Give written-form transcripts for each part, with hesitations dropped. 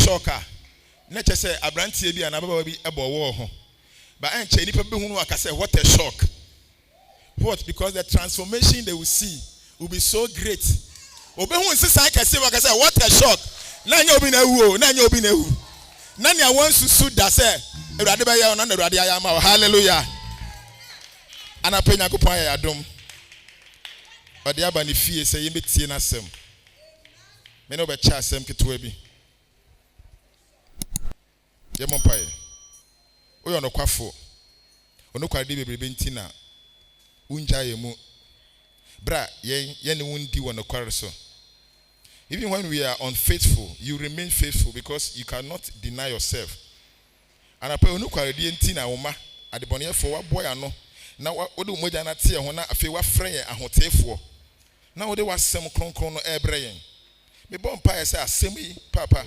shocker. Nature say abrantie bi anababa bi ebo wo ho. But enche nipa be hu no aka say what a shock. What? Because the transformation they will see will be so great. Obe hu nsesan kase wa say what a shock. Na nya obi na wu o, na nya obi na wu. Na nya won susu da say Ewurade be ya o na Ewurade aya ma. Hallelujah. Ana pe Nyankopon ya adom. Ode aba ne fie say yemetie na asem. Me no be cha asem ketewa bi. Ye mompae. Oyo no kwafo. Ono kwade bebrebe ntina. Unja yemu. Bra ye ne wundi wo no kware so. Even when we are unfaithful, you remain faithful because you cannot deny yourself. And I pray onu kware die ntina wo ma adebonye fo wa boy ano. Na wode umoja na tie ho na afi wa frɛ yɛ ahotefo. Na wode wasɛm kronkron no ɛbrɛ yɛn. Me bɔ mpa yɛ sɛ asɛm yi papa.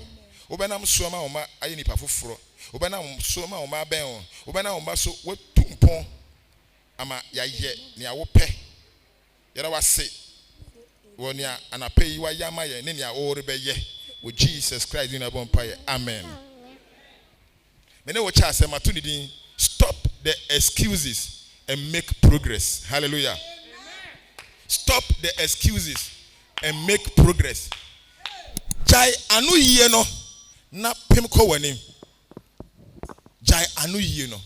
Obenam so ma wo ma aye nipa foforo. Obenam so ma wo ma bɛn wo. Obenam wo ma so watumpon ama yayɛ ne awo pɛ. Yɛra wase. Wo ne anapɛ yi wa yama yɛ ne ne awo rebɛyɛ. Wo Jesus Christ in abɔ mpa yɛ. Amen. Me ne wo cha asɛm ato ne din. Stop the excuses and make progress. Hallelujah. Amen. Stop the excuses and make progress. Jai anu yie no na pem ko wani. Jai anu yie no.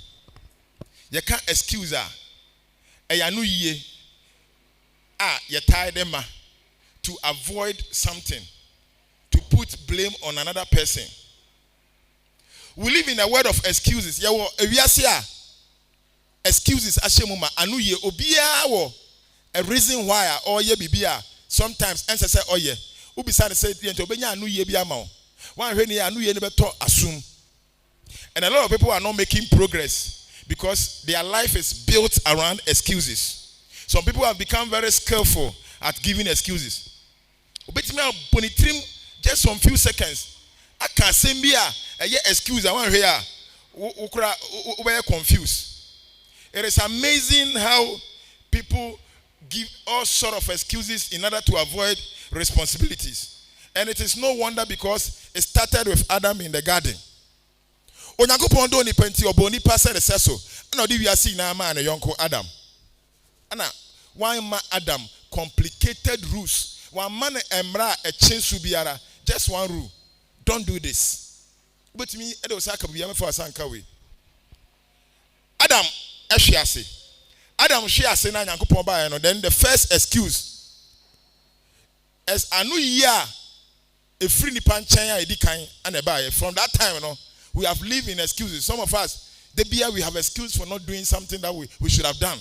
You can't excuse her. E anu yie. You tie them to avoid something, to put blame on another person. We live in a world of excuses. Yawo ewiase excuses ashemuma anu ye obia wo a reason why or ye bibia sometimes answer say oh ye ubisa say ente obenya anu ye bia ma wan hwe ne anu ye ne beto asum. And a lot of people are not making progress because their life is built around excuses. Some people have become very skillful at giving excuses. Obetimi abonitrim just some few seconds aka sembia eye excuse I wan hwe a ukura ube confused. It is amazing how people give all sort of excuses in order to avoid responsibilities. And it is no wonder because it started with Adam in the garden. Onyankopon do ni penti oboni pasa de seso. Ana odi wiase na ma na yonko Adam. Ana wan ma Adam complicated rules. Wan man emra e chensu biara. Just one rule. Don't do this. But me e do saka biya me for asanka we. Adam Adam hwe na Nyankopon ba no. Then the first excuse as anu year a free nipa nchen a edi kan and ba. From that time no we have lived in excuses. Some of us we have excuse for not doing something that we should have done.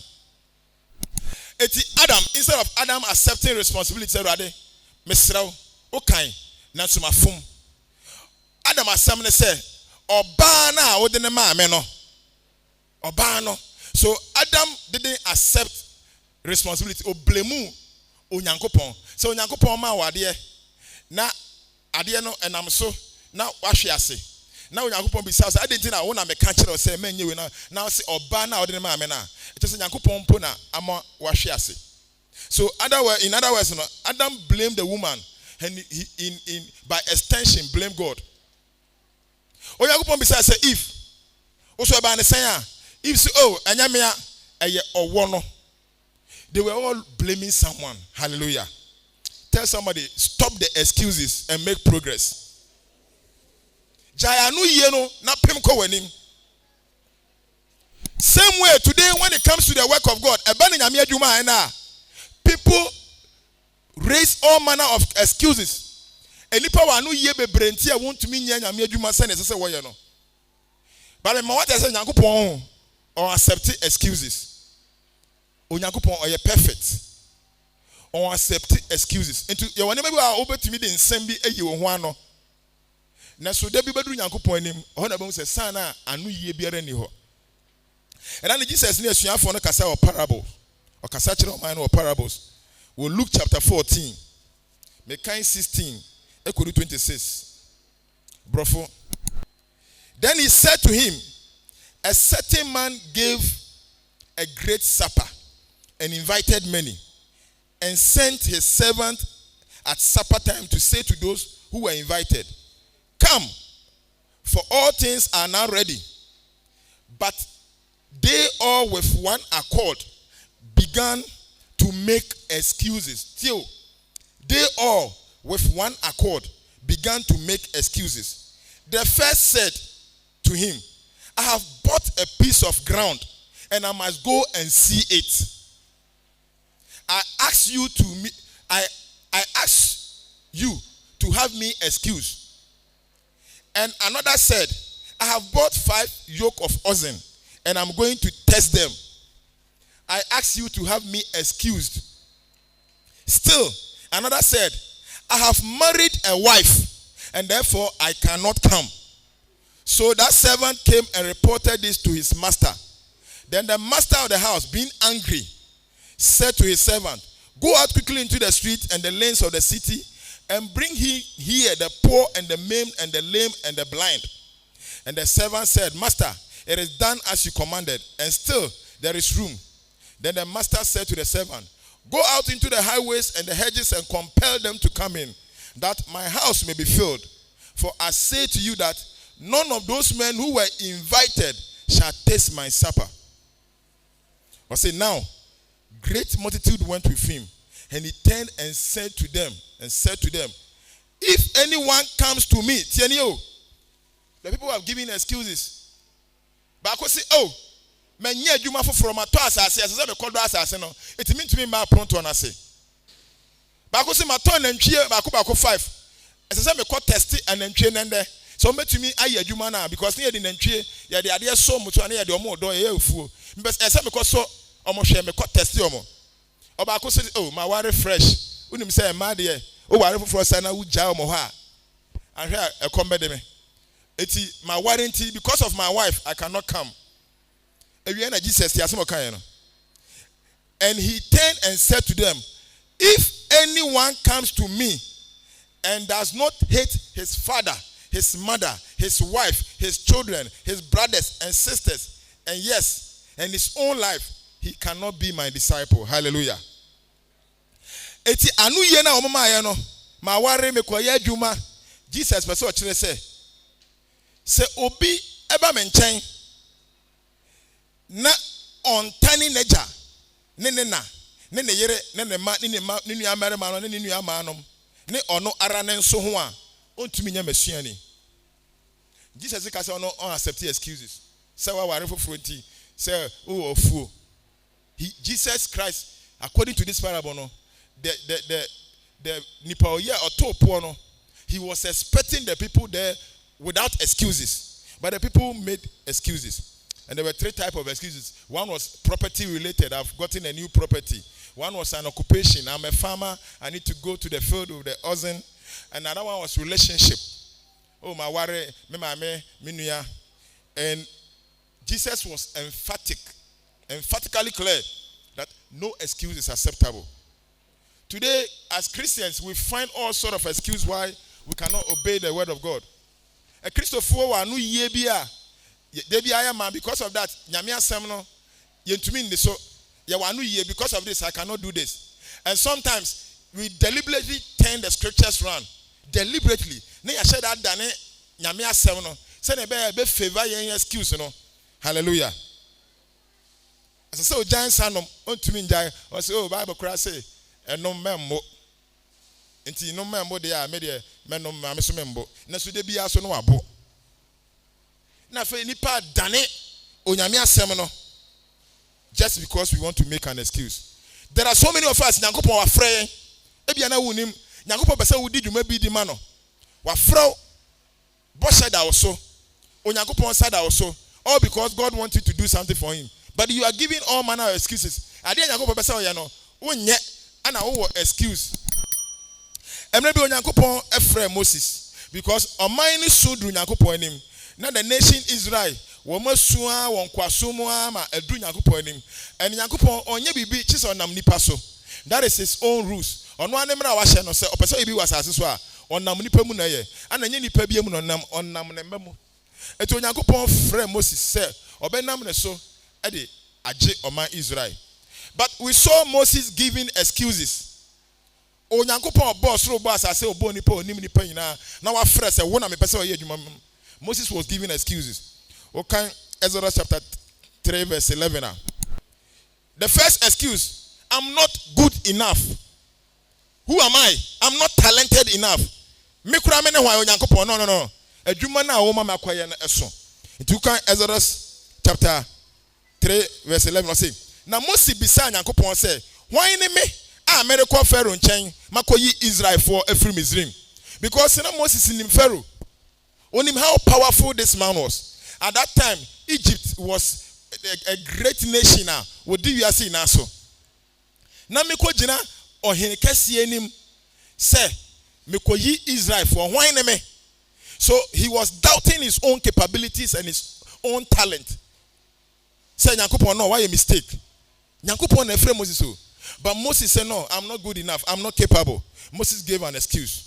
It's Adam, instead of Adam accepting responsibility, rather mesraw okay na so mafum. Adam asamne say oba na wo de ne ma me no oba no. So Adam didn't accept responsibility or blame Onyankopon. So Onyankopon ma wade na ade no enam so na wahwe ase. Na Onyankopon bisa say I na wo na me ka kire say menye we na say oba na wo de ma me na. It is Onyankopon po na ama wahwe ase. So in other words no, Adam blamed the woman and he by extension blamed God. Onyankopon bisa say if also ba ne say if so, anyamia eye owono. They were all blaming someone. Hallelujah. Tell somebody, stop the excuses and make progress. Jayanu yeno na pem ko wanim. Same way today when it comes to the work of God, people raise all manner of excuses. Enipa wanu ye bebrenti a won't mean nyame adwuma se ne sese wo ye no. But ma what say Nyankopon or accept excuses. Onyankopon or perfect. Or accept excuses. Into your whenever we are over to me in Sembi e you ho na so da bi bedu Nyankopon nim ho na be say sana anu ye biara ni ho. And then Jesus ne asuafo no kasa o parable. O kasa kire o man o parables. We Luke chapter 14. Me kind 16 equal 26. Brofo. Then he said to him, a certain man gave a great supper and invited many and sent his servant at supper time to say to those who were invited, come, for all things are now ready. But they all with one accord began to make excuses. Still, they all with one accord began to make excuses. The first said to him, I have bought a piece of ground and I must go and see it. I ask you to have me excused. And another said, I have bought 5 yoke of oxen and I'm going to test them. I ask you to have me excused. Still, another said, I have married a wife and therefore I cannot come. So that servant came and reported this to his master. Then the master of the house, being angry, said to his servant, go out quickly into the street and the lanes of the city and bring here the poor and the maimed and the lame and the blind. And the servant said, Master, it is done as you commanded, and still there is room. Then the master said to the servant, go out into the highways and the hedges and compel them to come in, that my house may be filled. For I say to you that none of those men who were invited shall taste my supper. I say, now, great multitude went with him, and he turned and said to them, if anyone comes to me, the people have given excuses. But I could say, oh, man, yeah, you must from a toss as a called us. It means to me, my pronto on us. But I could say, my turn and cheer, I could 5. As I say, called testy and then chain and there. So, to me, I hear you, man, because near the entry, yeah, the idea so much on the more door, you fool. But as I because so, almost share me called testy. Or I could say, oh, my water fresh. Wouldn't say, my dear, oh, I for a sana who jaw moha. And here, a combat me. It's my warranty because of my wife, I cannot come. And he turned and said to them, if anyone comes to me and does not hate his father, his mother, his wife, his children, his brothers and sisters, and yes, and his own life, he cannot be my disciple. Hallelujah. Eti anu ye na omama ye no, ma ware me koye adwuma. Jesus pese o kire se obi eba me nchen na ontani neja ne na ne yere ne ma ne nua amarema no ne nua amanom ne ono ara ne nso ho a ontumi nya masuani. Jesus ka say ono on accept excuses. Say wa ware foforo nti say o ofuo. Jesus Christ, according to this parable, no, the nipa oye otopo no, he was expecting the people there without excuses, but the people made excuses, and there were 3 types of excuses. One was property related. I've gotten a new property. One was an occupation. I'm a farmer. I need to go to the field with the oxen. And another one was relationship. Oh, my worry, me nuya. And Jesus was emphatically clear that no excuse is acceptable. Today, as Christians, we find all sort of excuse why we cannot obey the word of God. A Christopher wa nu ye bia de bia man, because of that nyame asem no yentumi ndi so ye wa nu ye, because of this I cannot do this. And sometimes we deliberately turn the scriptures round. Deliberately. Na ya share that dane nyame asem no say na be favor yen excuse no. Hallelujah. As I say o giant sanom ontumi njai o say oh Bible cry say enom memmo. Nti no membo de a me de menom ma me so membo na so de bia so no wabo na fe nipa dane onyame asem no just because we want to make an excuse. There are so many of us nyankopon wa frɛ e bia na wonim nyankopon pese wo di dwuma bi di ma no wa frɛ bo shada wo so onyankopon sada wo so, all because God wants you to do something for him, but you are giving all manner of excuses. Ade nyankopon pese wo ye no wonye ana wo excuse. Maybe Onyankopon efre Moses because Omaini sudru Nyankopon anim. Na the nation Israel woma sua won kwasomu ama edu Nyankopon anim. And Nyankopon onye bibi chise onam nipa so. That is his own rules. Ono anemra wa hye no se opese ibi wasase so a onam nipa mu na ye. Ana nye nipa bi mu no onam ne mbemu. Eto Onyankopon frɛ Moses se obenam ne so e de age Oman Israel. But we saw Moses giving excuses. Onyankopon boss ro boss ase obo nipa onim nipa nyina na wa frɛ se wo na me pese o ye adwuma Moses was giving excuses. Okay, Exodus chapter 3 verse 11. The first excuse, I'm not good enough. Who am I? I'm not talented enough. No. Adwuma na wo ma makoye na eso. Nti kan Exodus chapter 3 verse 11 say, na Moses bisa Nyankopon say, "Why ne me a me rekɔ Pharaoh nkyɛn makoyi Israel for every Misraim?" Because na Moses in Pharaoh. Onim how powerful this man was. At that time, Egypt was a great nation now. What do you see now so? Na me ko gina ohene kɛse anim say me koyi Israel for why ne me? So he was doubting his own capabilities and his own talent. Say Nyankopon no, why a mistake? Nyankopon na frɛ Moses so. But Moses said no, I'm not good enough. I'm not capable. Moses gave an excuse.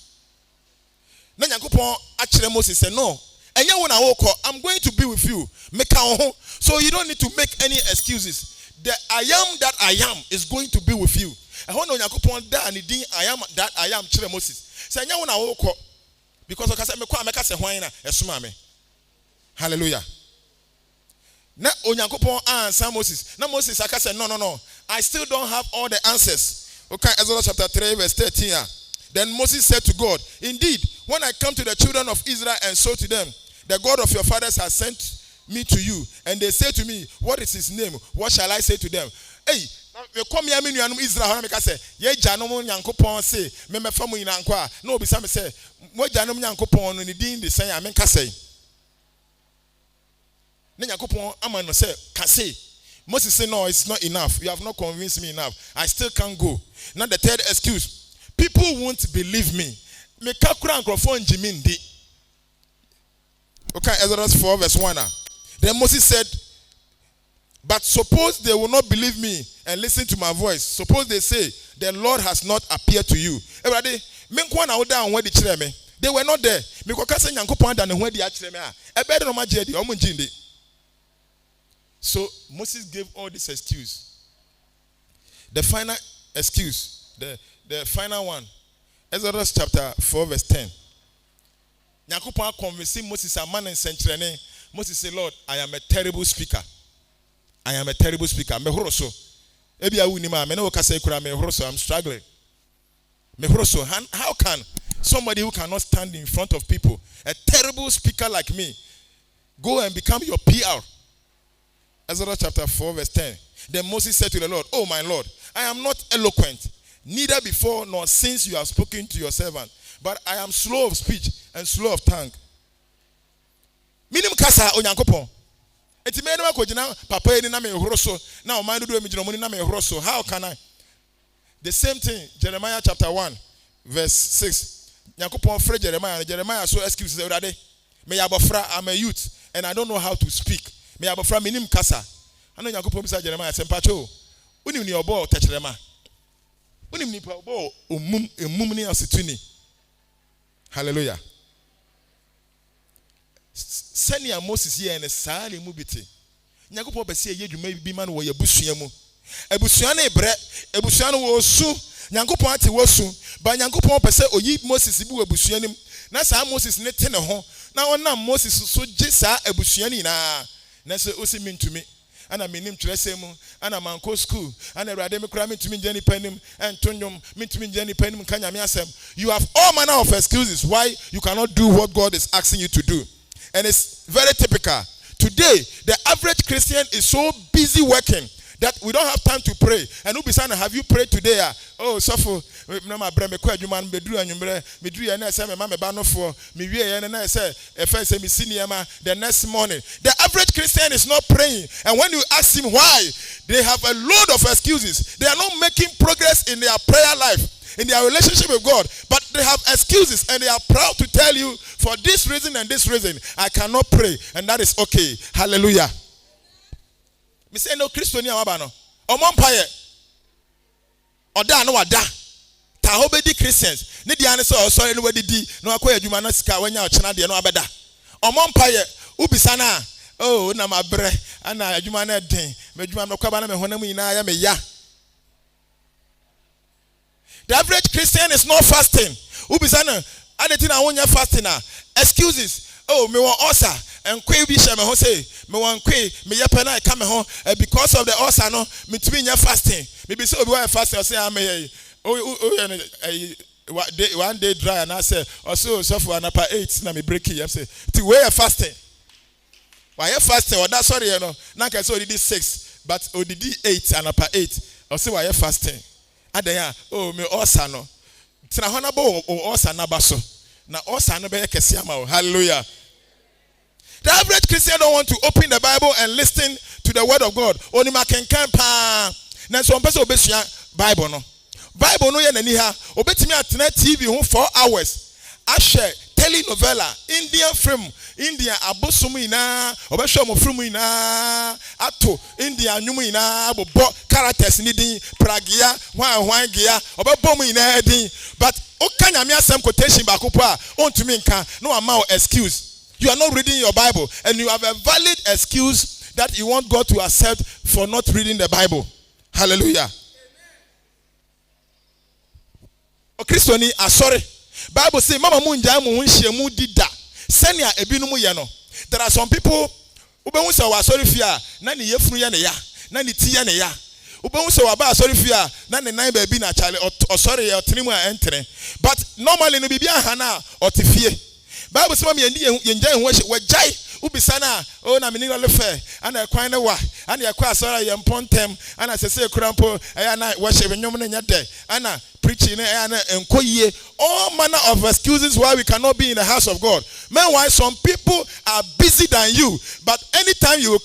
Na Nyankopon akyerɛ Moses said no. I'm going to be with you. So you don't need to make any excuses. The I am that I am is going to be with you. I want I am that I am kyerɛ Moses. Say because hallelujah. Na Onyankopon answer Moses. Na Moses said no. I still don't have all the answers. Okay, Exodus chapter 3 verse 13. Then Moses said to God, "Indeed, when I come to the children of Israel and so to them, the God of your fathers has sent me to you, and they say to me, what is his name? What shall I say to them?" Hey, we come here in Israel, I say, "Ye janom Nyankopon say, me famu ina nkwa." No, be some say, "Mo janom Nyankopon ni din de say amen ka say." Ne Nyankopon amano say, "Ka say." Moses say, "No, it's not enough. You have not convinced me enough. I still can't go." Now the third excuse, people won't believe me. Me kakura nkrofo njimin di. Okay, Exodus 4 verse 1. Then Moses said, "But suppose they will not believe me and listen to my voice. Suppose they say, the Lord has not appeared to you." Everybody, they were not there. So Moses gave all this excuse. The final excuse, the final one, Exodus chapter 4 verse 10. Nyankopon convincing Moses a man in sentrene. Moses said, "Lord, I am a terrible speaker. I am a terrible speaker. Me horoso. Ebi awu ni ma me no kasa ekura me horoso. I'm struggling. Me horoso. How can somebody who cannot stand in front of people, a terrible speaker like me, go and become your PR?" Exodus chapter 4 verse 10. Then Moses said to the Lord, "Oh my Lord, I am not eloquent, neither before nor since you have spoken to your servant, but I am slow of speech and slow of tongue." Minim kasa Onyankopon. Enti me no akogina papa eni na me horoso na o man do me gina na me horoso. How can I? The same thing, Jeremiah chapter 1 verse 6. Nyankopon frɛ Jeremiah so excuses everybody. Me abofra, I'm a youth and I don't know how to speak. Me abofra minim kasa. Ano Nyankopon bisa Jeremiah sempacho. Unim ni obo techrema. Unim ni obo emum ni asituni. Hallelujah. Senia Moses here and Sali Mubiti. Nyankopon besi ye dwuma bi ma no wo yabusua mu. Abusua na ebre, abusua no wo su. Nyankopon ate wo su. Ba Nyankopon pese oyi Moses bi abusua nim. Na sa Moses ne te ne ho. Na onam Moses so gye sa abusua ni na. Na se osi mintumi. Ana minim kyerɛsɛ mu ana manko school ana awurade me kura mentumi ngye nipa nim entonyom mentumi ngye nipa nim ka nyame asɛm. You have all manner of excuses why you cannot do what God is asking you to do, and it's very typical. Today the average Christian is so busy working that we don't have time to pray. And Ubisana, have you prayed today? Oh, suffer. No, my brother, me kwa juman bedru anyumbre. Me dru ya na say me ma me ba no for. Me wie ya na say if I say me senior ma the next morning. The average Christian is not praying. And when you ask him why, they have a load of excuses. They are not making progress in their prayer life, in their relationship with God, but they have excuses and they are proud to tell you for this reason and this reason I cannot pray, and that is okay. Hallelujah. Me say no Christian aba no. Omo mpaye. Oda no wada. Ta hobedi Christians. Ne dia ne so sorry no wadidi no akoya adwuma no sika wanya ochena de no abeda. Omo mpaye ubisa na oh na mabre ana adwuma na den. Me adwuma no kwaba na me honam nyina ya me ya. The average Christian is not fasting. Ubisa na adeti na wonya fasting na excuses. oh, me want ulcer, and kwe bi share me ho say, me want kwe, me yepe na come home, because of the ulcer no, me to be fasting. Maybe so be fasting, I say I'm one day dry, and I say, also suffer an upper 8, na me break it. I say, to wear fasting. Why you fasting? Or that's sorry, you know. Now I saw did 6, but did 8 and upper 8. Or say why you fasting? And then oh me ulcer no. Tina honorable or ulcer na baso. Na ulcer no be kesiama. Hallelujah. The average Christian don't want to open the Bible and listen to the word of God. Only ma kenkan pa. Na some person obesia Bible no. Bible no ye nani ha. Obetimi atena TV ho 4 hours. Ashe telenovela, Indian film, India abosumu ina, obesho mo film ina, ato India nyumu ina, bo characters ni din, pragia, hwan gia, obebo mu ina din. But okanya me asem quotation ba ko pa, ontumi nka, no amount excuse. You are not reading your Bible and you have a valid excuse that you want God to accept for not reading the Bible. Hallelujah. O Kristo ni asori. Bible say mama mu njai mu nhie mu dida. Senia ebinumu ye no. There are some people ubehun se wa asori fia na ne yefunu ye ne ya, na ne ti ye ne ya. Ubehun se wa ba asori fia na ne nan ba bi na chale osori ye otenimu a entere. But normally no bibia ha na otifie. Bible say mama ye njai hu we jai ubisana o na menino le fe ana ekwan ne wa ana ekwa asora ye mpontem ana sese kurampo eya na worship nyom ne nyade ana preaching ana enkoyie all manner of excuses why we cannot be in the house of God. Meanwhile, some people are busy than you, but anytime you will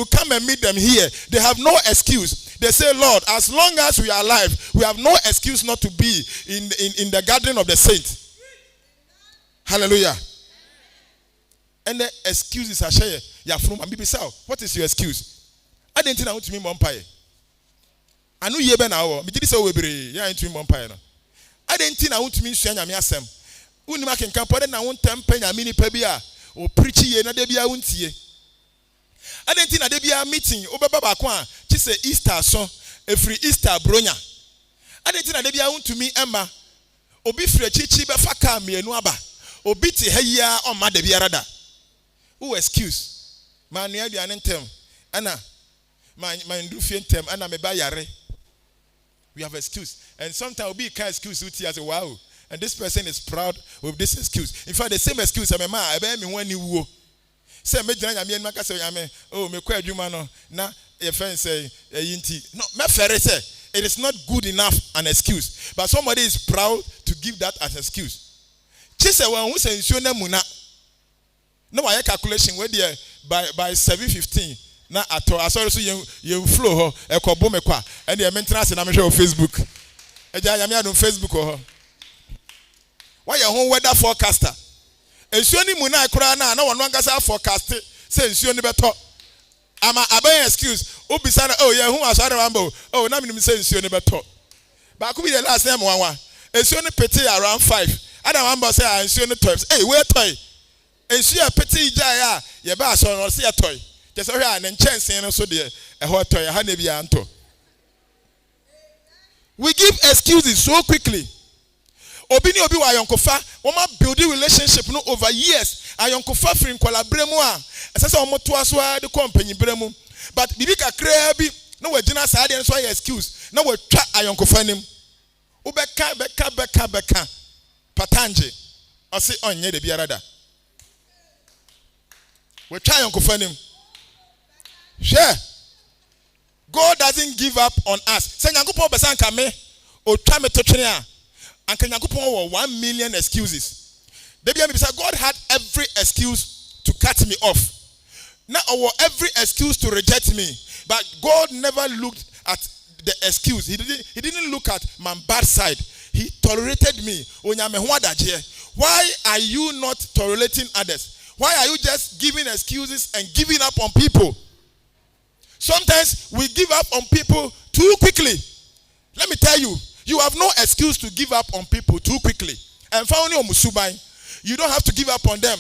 come and meet them here. They have no excuse. They say, Lord, as long as we are alive, we have no excuse not to be in the gathering of the saints. Hallelujah. And the excuses are share. Yeah, from Ambibisao. What is your excuse? I didn't know to me Mompire. I know ye ben hour. Me did so we be ya into Mompire. I didn't know to me Shanya Miasem. Unima can come put in a one tempena mini pebia or preachy ye na debia untie. I didn't think a debia meeting over Baba Kwan, just a Easter song, a free Easter bronya. I didn't think a debia to me Emma. Obi free chichi befaka me nuaba. Obiti heya on my debiarada. Who excuse? Man, you have an intem. Anna, my Dufian tem, Anna me bayare. We have excuse. And sometimes we'll be kind excuse with you as a wow. And this person is proud with this excuse. In fact, the same excuse, I'm a man, I bear me when you woo. Say, me join me and Maka say, oh, me quite you man, na, your friend say, yinti. No, me ferry say, it is not good enough an excuse. But somebody is proud to give that as an excuse. Chise when who say, muna. No, I calculation where there by 7:15. Na ato asori so you flow ho e ko bo me kwa and the maintenance na me share on Facebook. Eja ya me on Facebook ho. Why your home weather forecaster? Ensuo ni mu na ekura na wonu angasa forecast say ensuo ni beto. Ama aban excuse. Obisa na oh yeah hu asori wambo. Oh na me say ensuo ni beto. Ba ku bi the last name wanwa. Ensuo ni pete around 5. Adam wambo say ensuo ni 12. Hey, where toy? Ensuo pete ija ye ba so no say toy. Just so here and chance so the we give excuses so quickly. Obini obi wa yonkofa, woma building relationship no over years. Ayonkofa free nkwala bremu a, esese omo to aso a de company bremu. But bibi kakra bi no we gina sa de so excuse. Na we twa ayonkofa nim. Ubeka patanje. Ose onye de biarada. We twa ayonkofa nim. Sure. God doesn't give up on us. Say Nyankopon besan ka me o twa me to twene a anka Nyankopon 1 million excuses. Debi am say God had every excuse to cut me off. Now every excuse to reject me. But God never looked at the excuse. He didn't look at my bad side. He tolerated me. Why are you not tolerating others? Why are you just giving excuses and giving up on people? Sometimes we give up on people too quickly. Let me tell you, you have no excuse to give up on people too quickly. And finally, you don't have to give up on them.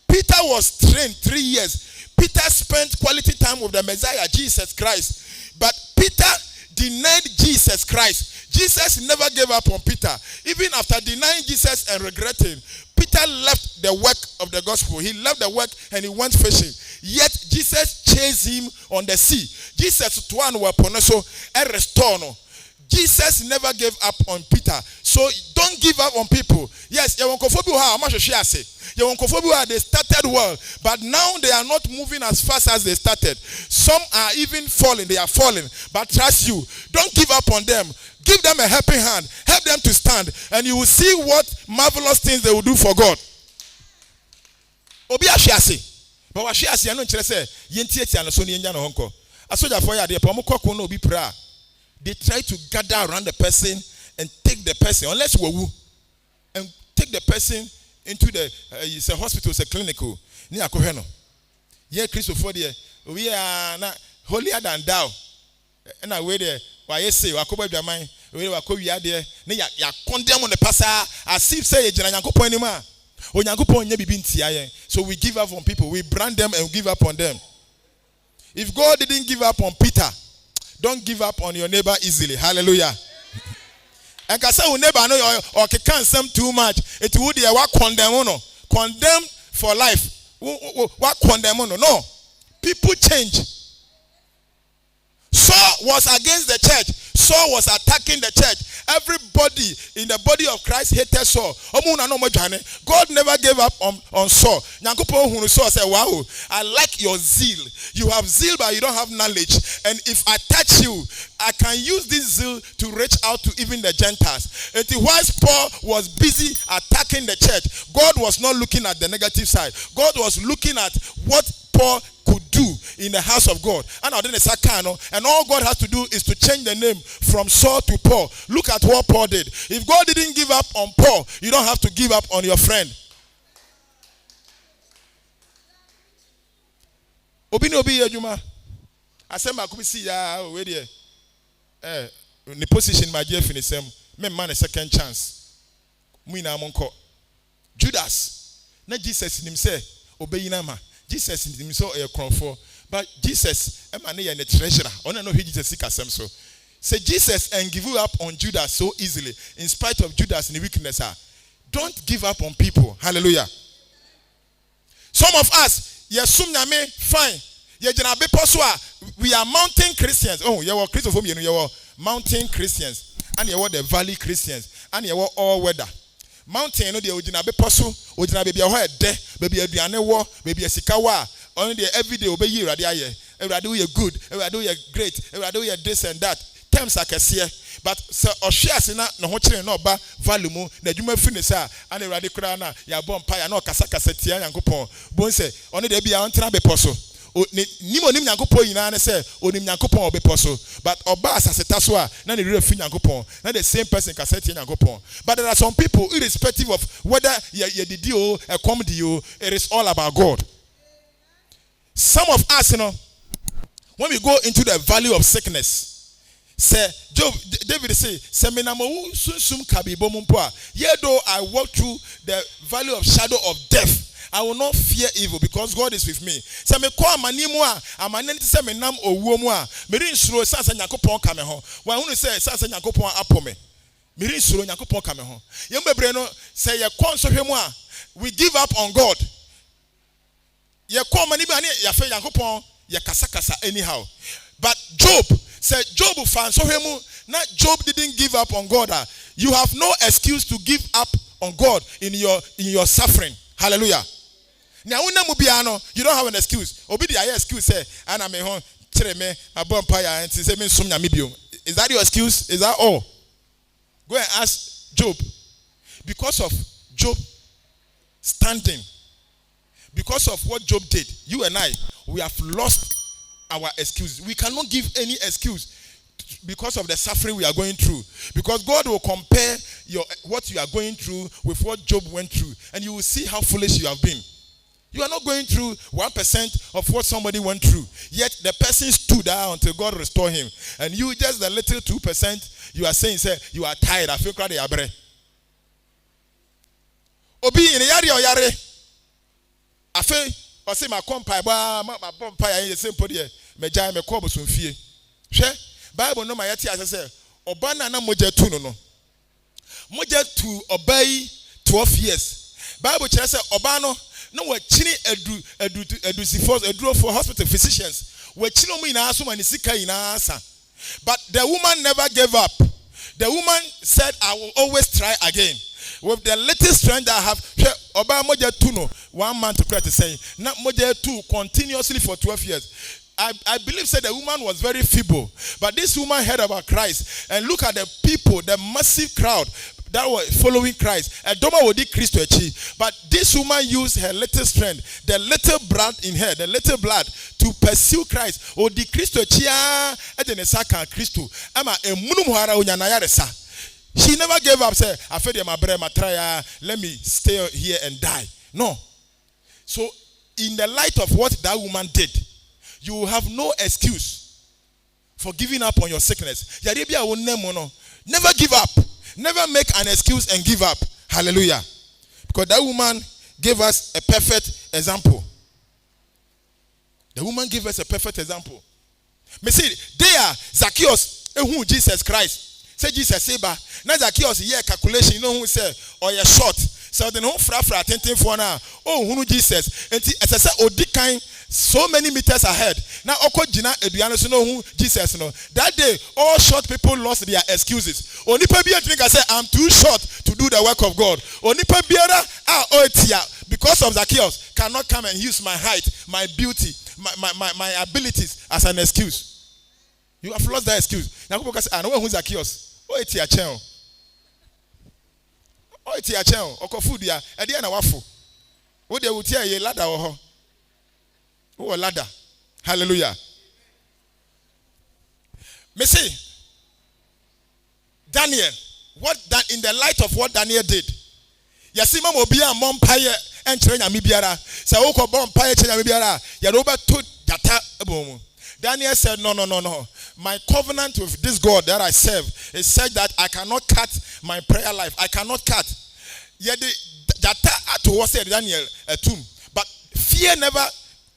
Peter was trained 3 years. Peter spent quality time with the Messiah, Jesus Christ. But Peter denied Jesus Christ. Jesus never gave up on Peter. Even after denying Jesus and regretting, Peter left the work of the gospel. He left the work and he went fishing. Yet Jesus chased him on the sea. Jesus to one weapon so a restore no. Jesus never gave up on Peter. So don't give up on people. Yes, they started well, but now they are not moving as fast as they started. Some are even falling. They are falling. But trust you. Don't give up on them. Give them a helping hand. Help them to stand. And you will see what marvelous things they will do for God. Obi ashiase. But what she has, I know say yenti and so ni enja no honko. Asoja for ya de pa mo kwako na obi pra. They try to gather around the person and take the person, unless wawu, and take the person into the it's a hospital, it's a clinical. Ni akohwe no. Ye Christopher there, we are na holier than thou. And I wait there, why you say wakoba dwaman, we wako wi there, na ya condemn on the pastor as if say jina Nyankopon anima. O Nyankopon nya bibi ntia yen. So we give up on people, we brand them and give up on them. If God didn't give up on Peter, don't give up on your neighbor easily. Hallelujah. And can say neighbor no or can some too much. It would be what condemn no. Condemn for life. What condemn no. No. People change. Saul was against the church. Saul was attacking the church. Everybody in the body of Christ hated Saul. God never gave up on Saul. Saul said, wow, I like your zeal. You have zeal, but you don't have knowledge. And if I touch you, I can use this zeal to reach out to even the Gentiles. And whilst Paul was busy attacking the church, God was not looking at the negative side. God was looking at what Paul could do in the house of God. And all God has to do is to change the name from Saul to Paul. Look at what Paul did. If God didn't give up on Paul, you don't have to give up on your friend. Obi ejuma. I said my see ya we there. The position my dear finisem. Me man a second chance. Muina monko. Judas. Na Jesus him say obey na ma. Jesus himself a crown for, but Jesus, emane and the treasurer. Ona no Jesus sikasem so. Say Jesus and give you up on Judas so easily, in spite of Judas and the weakness. Don't give up on people. Hallelujah. Some of us, yesum nyame fine. We are mountain Christians. Oh, you are Christopher, you are mountain Christians, and you are the valley Christians, and you are all weather. Mountain no de ojina be poso ojina baby a de baby aduane wo baby asika wa only the everyday obeyi urade aye urade we good urade we great urade we this and that terms akese but so ohwe na no ho kire na oba value mu na adwuma fi ne sa and urade kura na ya bom pa ya na okasa tia Nyankopon bon se only the bia ontena be poso ni mo nim Nyankopon yina na se onim Nyankopon obepo so but oba asaseta so a na ne rere fi Nyankopon na the same person ka set Nyankopon. But there are some people irrespective of whether you did o a comedy o, it is all about God. Some of us, you know, when we go into the valley of sickness, say David say me na mo sunsum kabibo mumpo a ye though I walk through the valley of shadow of death, I will not fear evil because God is with me. Say me kwa manimu a amanenti say me nam owuo mu a me rin suro sansa Nyankopon ka me ho. Wa hunu say sansa Nyankopon apo me. Me rin suro Nyankopon ka me ho. Yem bebre no say ye kwa nsohwe mu a we give up on God. Ye kwa manimu ani ya fe Nyankopon ye kasa anyhow. But Job said Job fan nsohwe mu na Job didn't give up on God. You have no excuse to give up on God in your suffering. Hallelujah. Now, you don't have an excuse. Obi the excuse say, "Ana me hon chere me abompaya and say me sum nyame bio." Is that your excuse? Is that all? Go and ask Job. Because of Job standing, because of what Job did, you and I, we have lost our excuse. We cannot give any excuse because of the suffering we are going through. Because God will compare what you are going through with what Job went through, and you will see how foolish you have been. You are not going through 1% of what somebody went through. Yet the person stood out until God restored him. And you just the little 2%, you are saying, say, you are tired. I feel cry the abre. Obi in yari or yare. I feel I say my compa my bompa in the same podium. Me jai me kobo sunfie. She Bible no my yati as I say, Obana na moja tu no. Moja to obey 12 years. Bible kyerɛ sɛ ɔbaa no na wɔkyini adusifo for hospital physicians. Wɔkyini ɔmo nyinaa so ma ne sika nyinaa sa. But the woman never gave up. The woman said, I will always try again. With the little strength I have, Oba moja two no 1 month to credit saying, not moja two continuously for 12 years. I believe said the woman was very feeble, but this woman heard about Christ and look at the people, the massive crowd that were following Christ. But this woman used her little strength, the little blood in her, the little blood to pursue Christ. O di Christo chia edenesaka Christo. Ama emunum hara unyanayaresa. She never gave up. Say, I feel my bread, my try. Let me stay here and die. No. So, in the light of what that woman did, you will have no excuse for giving up on your sickness. Never give up. Never make an excuse and give up. Hallelujah. Because that woman gave us a perfect example. The woman gave us a perfect example. Me see, there, Zacchaeus, who Jesus Christ. Say Jesus say ba na Zacchaeus here calculation you know who say or you short so the no fra attention for now oh who Jesus enti say odi kan so many meters ahead na okogina eduano so no who Jesus no that day all short people lost their excuses onipa bia think I say I'm too short to do the work of God onipa biara oetia because of Zacchaeus cannot come and use my height my beauty my abilities as an excuse. You have lost that excuse. Now people say I know who Zacchaeus. Oh, it's your channel. Oh, it's your channel. Oko food ya. Edi na wafu. Wo de wutia ye ladder ho. Wo ladder. Hallelujah. Me say Daniel, what that in the light of what Daniel did. Yasi mama obi a mompaye enkyere nyame biara. Say wo ko bon paye kyere nyame biara. Ya do ba to data ebomu. Daniel said, no. My covenant with this God that I serve is said that I cannot cut my prayer life. I cannot cut. Yet that was said Daniel a tomb. But fear never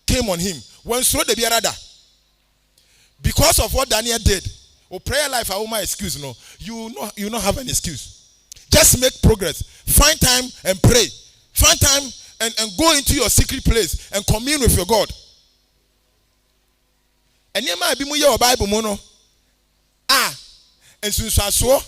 came on him. When so the biarada. Because of what Daniel did, prayer life, I will my excuse. No, you not have an excuse. Just make progress. Find time and pray. Find time and go into your secret place and commune with your God. And you might be more Bible mono. And so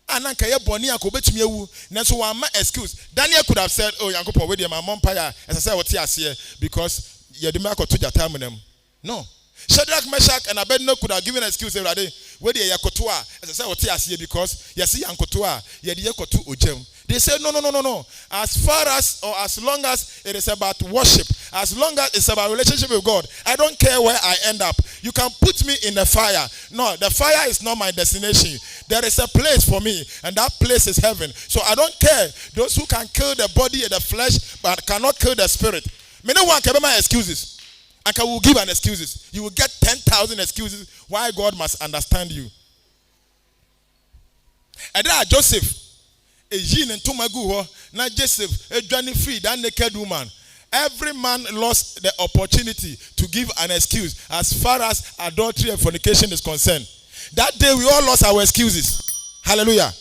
Ananka ye boni akobetumi ewu nanso one excuse. Daniel could have said, oh Yankopo we dey my mompire as I say what here because ye dey make to jata munem. No. Shadrach, Meshach, and Abednego could have given an excuse every day. Where they yakotoa as I say what here because ye see yankotoa ye dey yakoto ojem. They said, no. As far as or as long as it is about worship, as long as it's about relationship with God, I don't care where I end up. You can put me in the fire. No, the fire is not my destination. There is a place for me, and that place is heaven. So I don't care. Those who can kill the body and the flesh, but cannot kill the spirit. No one can be my excuses. I will give an excuses. You will get 10,000 excuses why God must understand you. And there Joseph. Ejin and Tomagu, not Joseph, a journey free, that naked woman. Every man lost the opportunity to give an excuse as far as adultery and fornication is concerned. That day we all lost our excuses. Hallelujah.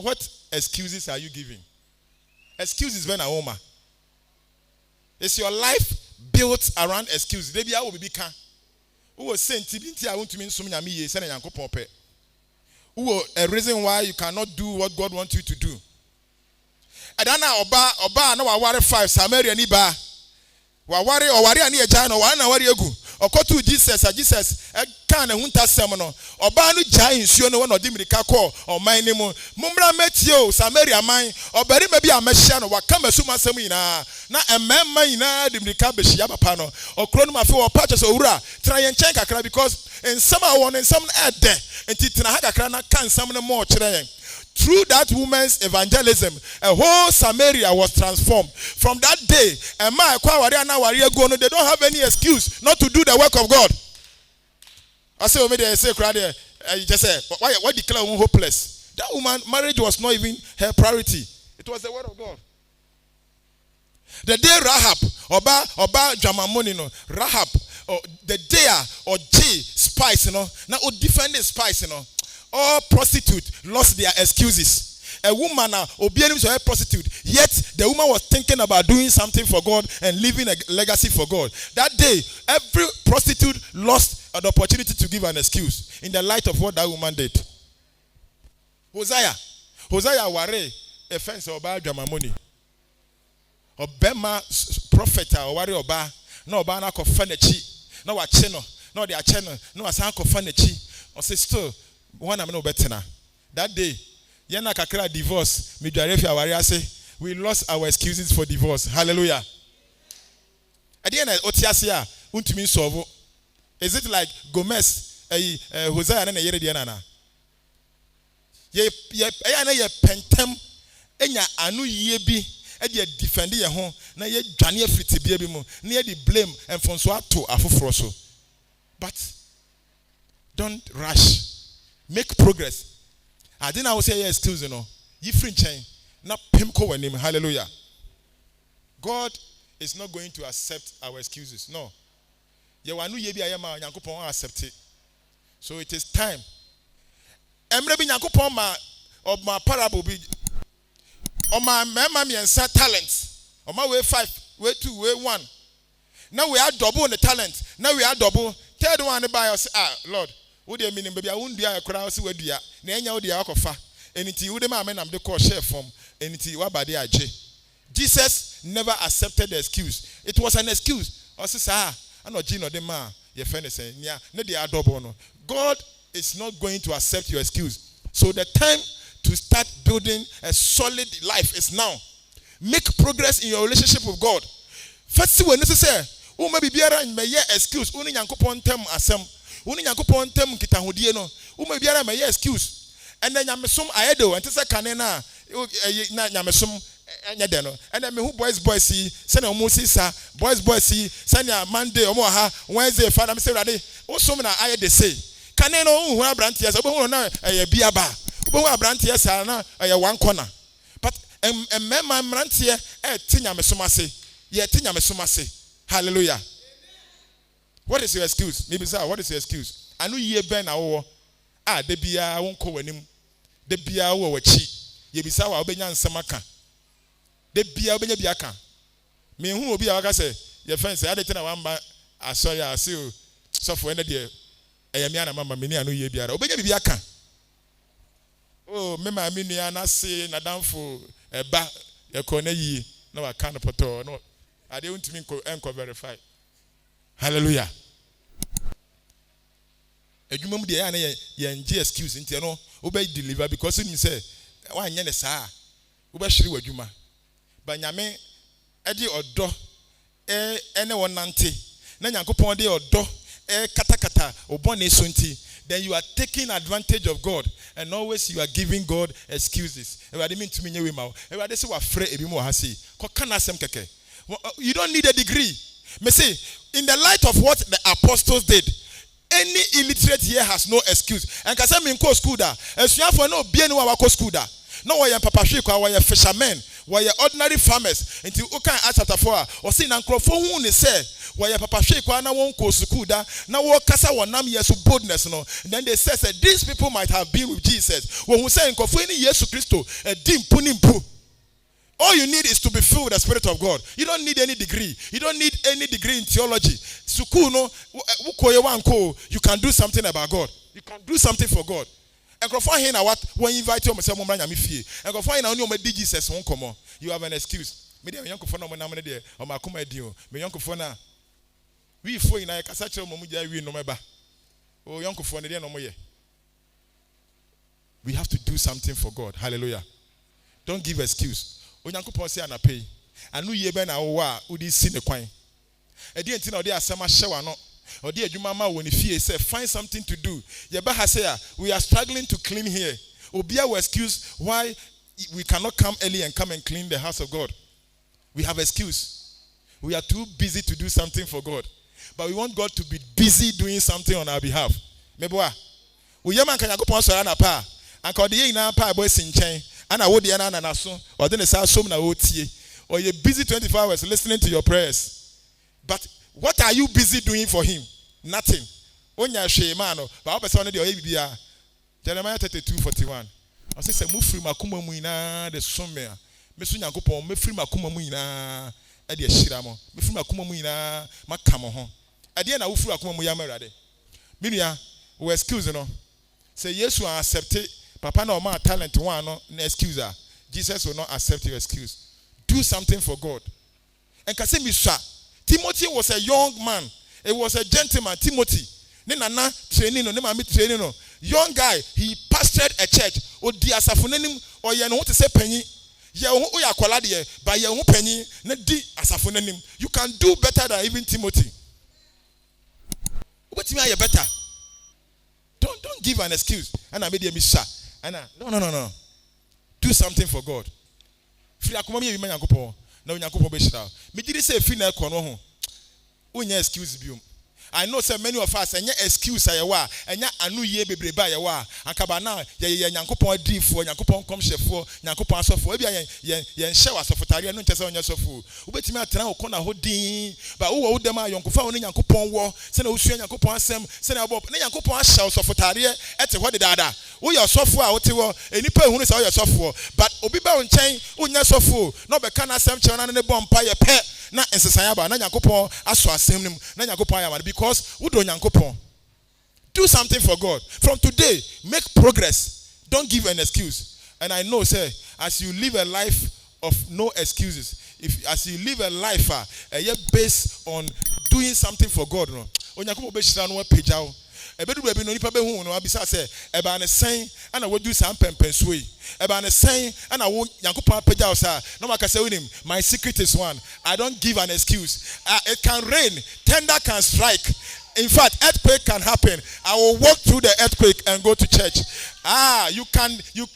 What excuses are you giving? Excuses when a woman. Is your life built around excuses? Maybe I will be can. Who was saying I want to mean so many years and yanko pompe. A reason why you cannot do what God wants you to do. Adana oba na waware 5 Samaria ni ba. Waware ani eja no wa na ware egu. Okotu Jesus kan na hunta sem no. Oba no ja nsuo no na odi mirika kọ oman ni mu. Mumbra metio Samaria man. Obari ma bi amehia no waka masuma sem nyina. Na ememma nyina di mirika behia papa no. Okro no mafe wo patches owura. Tra yen chen kakra because in some one in some ede. Enti tena ha kakra na kan sam no mo kire yen. Through that woman's evangelism, a whole Samaria was transformed. From that day, they don't have any excuse not to do the work of God. I say, you just say, why declare her hopeless? That woman, marriage was not even her priority. It was the word of God. The day Rahab, Oba Jamamoni, Rahab, the day or G spice, now defended spice, all prostitutes lost their excuses. a woman a prostitute, yet the woman was thinking about doing something for God and leaving a legacy for God. That day, every prostitute lost an opportunity to give an excuse in the light of what that woman did. Hosea ware a fence oba dwamamoni. Obema prophet ware oba na oba na kofa nachi na wache no na de ache no na wasan kofa nachi. O say still one am no betena. That day yana kakra divorce midwarefi aware say we lost our excuses for divorce. Hallelujah. Again otiase a untumi solve. Is it like Gomez Hosea na yere de na ye pentem enya anu yie bi e de defend ye ho na ye dwane afiti bia bi mu na ye de blame and fonso ato afoforo so. But don't rush. Make progress. I didn't always say excuse you free chain na pimko wanim. Hallelujah. God is not going to accept our excuses. No. Ye wanu ye bi ayema Nyankopon accept it. So it is time. Emre bi Nyankopon ma parable bi o ma mema miensa talent. O ma we 5, we 2, we 1. Now we are double the talent. Now we are double. Third one by us. Lord, wo dey meaning baby I won't do a crowd see wadua. Na enya wo dey akofa. Eniti wo dey ma am de call share from. Eniti wa bade aje. Jesus never accepted the excuse. It was an excuse. O say sir, ano gino de ma ye friend say nia na dey double no. God is not going to accept your excuse. So the time to start building a solid life is now. Make progress in your relationship with God. First when necessary, who may be biara in may excuse, uni Nyankopon tem asem, uni Nyankopon tem nkitahodie no, who may biara may excuse. And then Yamesom ayedo, and tesa kanena na Yamesom enya no. And then me who boys see, send omusi sa, boys see, send ya Monday omo ha, Wednesday Father me say rade, o so me na aye de say. Kaneno hu abrantie sa, obo na biaba. Obo abrantie sa na one corner. But emema abrantie ti Nyamesom ase. Ye ti Nyamesom ase. Hallelujah. What is your excuse? Maybe sir, what is your excuse? Anu ye ben awo. De bia won ko wanim. De bia wo wachi. Ye bisa wa obenya nsem aka. De bia obenya bia aka. Me hu obi a waka say, ye friend say adete na wamba asori ase o. Sofo ene de eyami ana mama me ni anu ye biara. Obenya bia aka. Oh, me ma mi nua na se na danfo eba ye ko na yi na wa kan poto no. I don't mean to verify. Hallelujah. Ejumam de ana ye excuse nti no obey deliver because him say wa anya ne saa obe hire wadwuma ba nyame edi odo ene wonante na Nyankopon de odo katakata obone so nti then you are taking advantage of God and always you are giving God excuses. Everybody mean to me nyewe ma. Everybody say wa frɛ ebi mo ha sei. Ko kana asem keke. You don't need a degree. Me say, in the light of what the apostles did, any illiterate here has no excuse. And can say me go school da. Esuan for no be anyone wa go school da. No we papa hwekwa we fishermen, we ordinary farmers. Until Okan Acts chapter 4, or see na nkrofo hu ne say, we papa hwekwa na won go school da, na wo kasa wonam yesu boldness no. And then they said these people might have been with Jesus. When who say nkrofo any Yesu Kristo, dimpu nimpu. All you need is to be filled with the Spirit of God. You don't need any degree. You don't need any degree in theology. You can do something about God. You can do something for God. And what when you invite you, and Jesus won't come on. You have an excuse. We have to do something for God. Hallelujah. Don't give excuse. Onyankopon say anape anu ye be na wo a odi si ne kwan e de enti na odi asema hyewa no odi adwuma ma woni fie say find something to do ye be ha say we are struggling to clean here obia will excuse why we cannot come early and come and clean the house of God. We have excuse. We are too busy to do something for God, but we want God to be busy doing something on our behalf. Meboa we yema kan Yakopon so na pa anka odi ye ina pa boy sinchen ana wo de na so or then say so na wo tie or you busy 24 hours listening to your prayers, but what are you busy doing for him? Nothing. Onya hwe ma no ba person de o ye bibia. Jeremiah 32:41. I say mufiri makuma mu ina de some me so Nyankopɔn me firi makuma mu ina e de ahyira mo me firi makuma mu ina maka mo ho e de na wo firi makuma mu ya marade me nua we excuse no say yes you accept papa na o ma talent one no na excuse her. Jesus will not accept your excuse. Do something for God. And can say Misha Timothy was a young man. It was a gentleman. Timothy. Ne nana training no, ne mami training no. Young guy, he pastored a church. O di asafunenim o ye no to say penny. Ye o ya kwala de by ye ho penny na di asafunenim. You can do better than even Timothy. What me are better? Don't give an excuse. And I made you Misha. And no. Do something for God. Free akoma me bi Nyankopɔn na Nyankopɔn be shira. Me did say free na kono ho. Unya excuse biom. I know say many of us enya excuse ayewa, enya anu ye bebrebe ayewa. Ankaba na ye Nyankopɔn adifo, Nyankopɔn komhyefo, Nyankopɔn asofo. Ebi ye nhye wasofotare no ntese onya sofo. Ubetimi atena okona ho din. Ba wo dem ayonkofa wo Nyankopɔn wo, se na usua Nyankopɔn asem, se na abo na Nyankopɔn ahya osofotare ete ho de dada. Wo ye sofo a wote wo, enipa ehunu se wo ye sofo. But obi ba wo nkyɛn, unya sofo, no be kana asem kyerɛ na ne bompa ye pɛ. Na ensesanya ba na Nyankopɔn aso asem nim na Nyankopɔn ayama because wo do Nyankopɔn. Do something for God. From today, make progress. Don't give an excuse. And I know, say, as you live a life of no excuses, as you live a life based on doing something for God, no, Onyankopɔn be shira no page out. Ebedu be no nipa be hu no abisa say eba ne sen ana wo do sam pempenso yi eba ne sen ana wo Nyankopɔn page out say no maka say winim my secret is one. I don't give an excuse. It can rain, thunder can strike. In fact, earthquake can happen. I will walk through the earthquake and go to church. You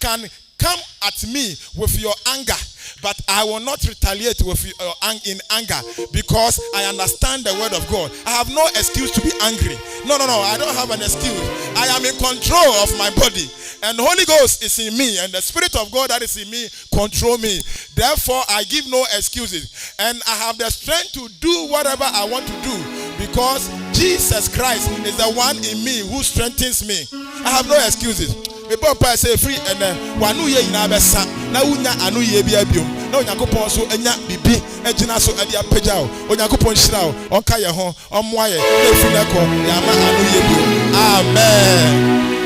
can come at me with your anger, but I will not retaliate with your in anger because I understand the word of God. I have no excuse to be angry. No, I don't have an excuse. I am in control of my body, and the Holy Ghost is in me, and the Spirit of God that is in me control me. Therefore, I give no excuses, and I have the strength to do whatever I want to do because Jesus Christ is the one in me who strengthens me. I have no excuses. Me papa say free and wanu ye ina besa na unya anu ye bia biom na Onyankopɔn so anya bibi agina so ade apagya o Onyankopɔn hyira o onka ye ho ommoa ye na free na ko ya ma anu ye biom. Amen.